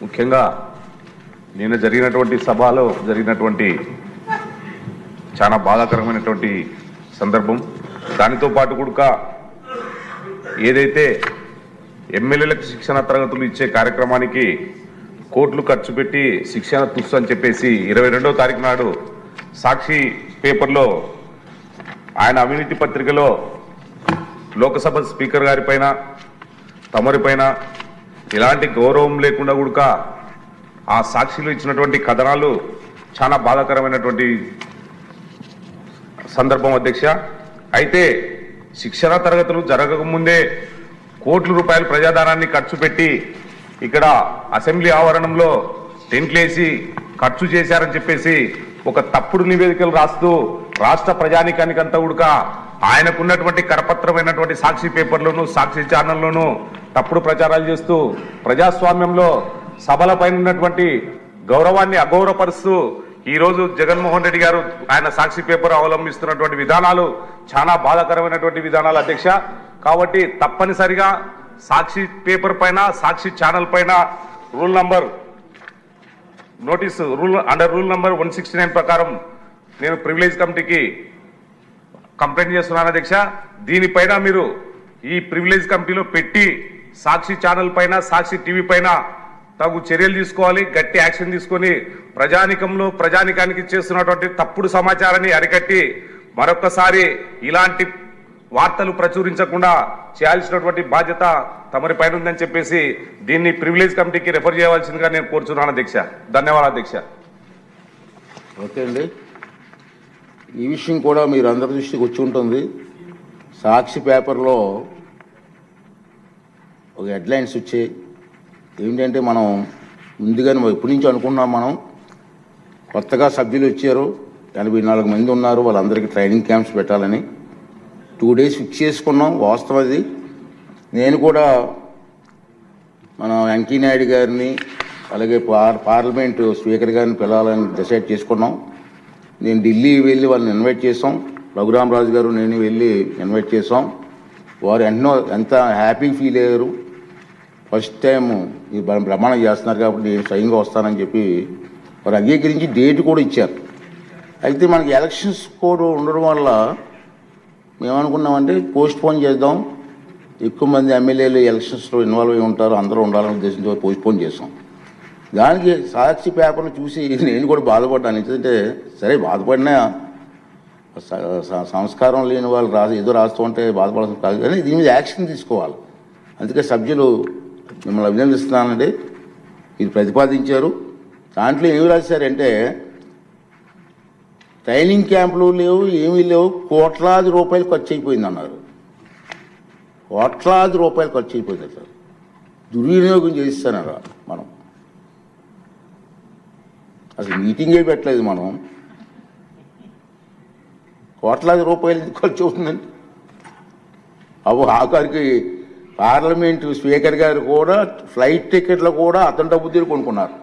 ముఖ్యంగా నిన్న జరిగినటువంటి సభలో జరిగినటువంటి చాలా బాధాకరమైనటువంటి సందర్భం. దానితో పాటు కూడా ఏదైతే ఎమ్మెల్యేలకు శిక్షణ తరగతులు ఇచ్చే కార్యక్రమానికి కోట్లు ఖర్చు పెట్టి శిక్షణ తుస్సు అని చెప్పేసి 22వ తారీఖు నాడు సాక్షి పేపర్లో ఆయన అవినీతి పత్రికలో లోకసభ స్పీకర్ గారి పైన తమరిపైన ఇలాంటి గౌరవం లేకుండా కూడా ఆ సాక్షిలో ఇచ్చినటువంటి కథనాలు చాలా బాధాకరమైనటువంటి సందర్భం అధ్యక్ష. అయితే శిక్షణ తరగతులు జరగకముందే కోట్ల రూపాయల ప్రజాధనాన్ని ఖర్చు పెట్టి ఇక్కడ అసెంబ్లీ ఆవరణంలో టెంట్లేసి ఖర్చు చేశారని చెప్పేసి ఒక తప్పుడు నివేదికలు రాస్తూ రాష్ట్ర ప్రజానికానికంతా కూడా ఆయనకున్నటువంటి కరపత్రమైనటువంటి సాక్షి పేపర్లోను సాక్షి ఛానల్లోనూ తప్పుడు ప్రచారాలు చేస్తూ ప్రజాస్వామ్యంలో సభలపైన ఉన్నటువంటి గౌరవాన్ని అగౌరవపరుస్తూ ఈరోజు జగన్మోహన్ రెడ్డి గారు ఆయన సాక్షి పేపర్ అవలంబిస్తున్నటువంటి విధానాలు చాలా బాధాకరమైనటువంటి విధానాలు అధ్యక్ష. కాబట్టి తప్పనిసరిగా సాక్షి పేపర్ పైన సాక్షి ఛానల్ పైన రూల్ నంబర్ 169 ప్రకారం నేను ప్రివిలేజ్ కమిటీకి కంప్లైంట్ చేస్తున్నాను అధ్యక్ష. దీనిపైన మీరు ఈ ప్రివిలేజ్ కమిటీలో పెట్టి సాక్షి ఛానల్ పైన సాక్షి టీవీ పైన తగు చర్యలు తీసుకోవాలి, గట్టి యాక్షన్ తీసుకొని ప్రజానికానికి చేస్తున్నటువంటి తప్పుడు సమాచారాన్ని అరికట్టి మరొక్కసారి ఇలాంటి వార్తలు ప్రచురించకుండా చేయాల్సినటువంటి బాధ్యత తమరి పైన ఉందని చెప్పేసి దీన్ని ప్రివిలేజ్ కమిటీకి రెఫర్ చేయవలసిందిగా నేను కోరుచున్నాను అధ్యక్ష. ధన్యవాదాలు అధ్యక్ష. ఓకే అండి, ఈ విషయం కూడా మీరు అందరి దృష్టికి వచ్చి ఉంటుంది. సాక్షి పేపర్లో ఒక హెడ్లైన్స్ వచ్చాయి. ఏంటంటే మనం ముందుగానే ఎప్పటి నుంచి అనుకున్నాం, మనం కొత్తగా సభ్యులు వచ్చారు, 84 మంది ఉన్నారు, వాళ్ళందరికీ ట్రైనింగ్ క్యాంప్స్ పెట్టాలని 2 days ఫిక్స్ చేసుకున్నాం. వాస్తవం అది. నేను కూడా మన వెంకయ్యనాయుడు గారిని అలాగే పార్లమెంటు స్పీకర్ గారిని పిలవాలని డిసైడ్ చేసుకున్నాం. నేను ఢిల్లీ వెళ్ళి వాళ్ళని ఇన్వైట్ చేసాం. రఘురామరాజు గారు నేను వెళ్ళి ఇన్వైట్ చేసాం. వారు ఎంత హ్యాపీ ఫీల్ అయ్యారు. ఫస్ట్ టైం ఈ ప్రమాణం చేస్తున్నారు కాబట్టి నేను స్వయంగా వస్తానని చెప్పి వారు అంగీకరించి డేట్ కూడా ఇచ్చారు. అయితే మనకి ఎలక్షన్స్ కోడ్ ఉండడం వల్ల మేమనుకున్నామంటే పోస్ట్ పోన్ చేద్దాం, ఎక్కువ మంది ఎమ్మెల్యేలు ఎలక్షన్స్లో ఇన్వాల్వ్ అయి ఉంటారు, అందరూ ఉండాలనే ఉద్దేశంతో పోస్ట్ పోన్ చేసాం. దానికి సాక్షి పేపర్లు చూసి నేను కూడా బాధపడ్డాను. ఎందుకంటే సరే బాధపడినా సంస్కారం లేని వాళ్ళు ఏదో రాస్తూ ఉంటే బాధపడాల్సిన కాదు, కానీ దీని మీద యాక్షన్ తీసుకోవాలి. అందుకే సభ్యులు మిమ్మల్ని అభినందిస్తున్నానండి, మీరు ప్రతిపాదించారు. దాంట్లో ఏమి రాశారంటే ట్రైనింగ్ క్యాంపులు లేవు, ఏమీ లేవు, కోట్లాది రూపాయలు ఖర్చు అయిపోయింది అన్నారు. కోట్లాది రూపాయలు ఖర్చు అయిపోయింది సార్, దుర్వినియోగం చేయిస్తానరా. మనం అసలు మీటింగే పెట్టలేదు, మనం కోట్లాది రూపాయలు ఎందుకు ఖర్చు అవుతుందండి. ఆఖరికి పార్లమెంటు స్పీకర్ గారు కూడా ఫ్లైట్ టికెట్లు కూడా అతని డబ్బు తీరు కొనుక్కున్నారు.